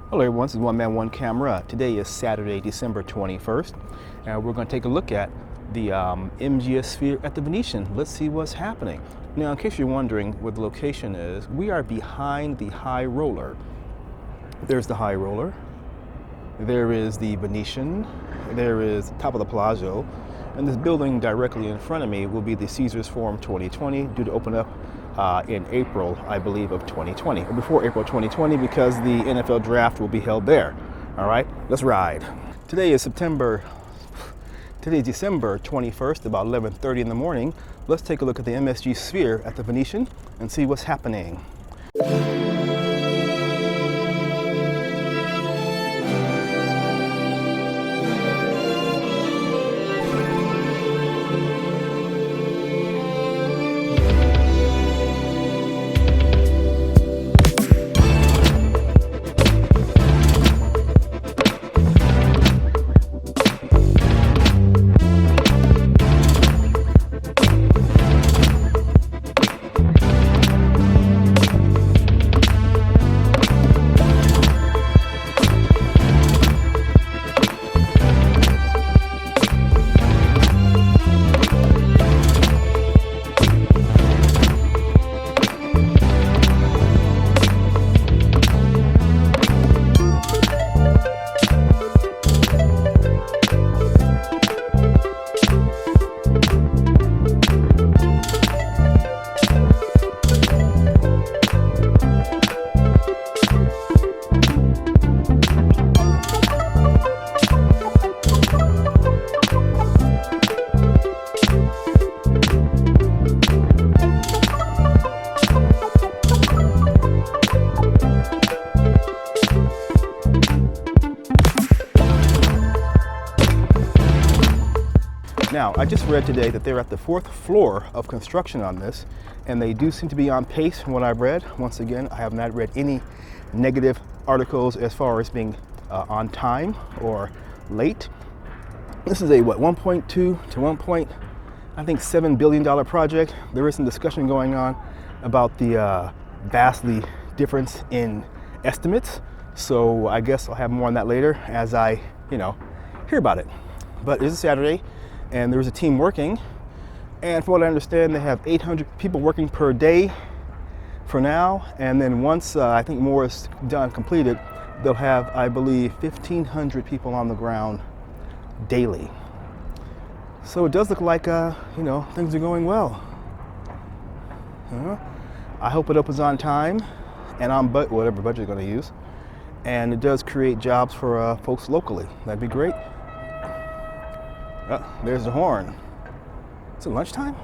Hello everyone, this is OneManOneCamera. Today is Saturday, December 21st, and we're going to take a look at the MSG Sphere at the Venetian. Let's see what's happening. Now, in case you're wondering where the location is, we are behind the high roller. There's the high roller. There is the Venetian. There is the top of the Palazzo. And this building directly in front of me will be the Caesars Forum 2020, due to open up in April, I believe, of 2020, or before April 2020, because the NFL draft will be held there. All right, let's ride. Today is December 21st, about 11:30 in the morning. Let's take a look at the MSG Sphere at the Venetian and see what's happening. Now, I just read today that they're at the 4th floor of construction on this, and they do seem to be on pace from what I've read. Once again, I have not read any negative articles as far as being on time or late. This is a, what, 1.2 to $1.7 billion project. There is some discussion going on about the vastly difference in estimates. So I guess I'll have more on that later as I, hear about it. But it is a Saturday, and there's a team working, and from what I understand, they have 800 people working per day for now, and then once I think more is done, completed, they'll have, I believe, 1,500 people on the ground daily. So it does look like, things are going well. I hope it opens on time and on whatever budget they're going to use, and it does create jobs for folks locally. That'd be great. There's the horn. Is it lunchtime?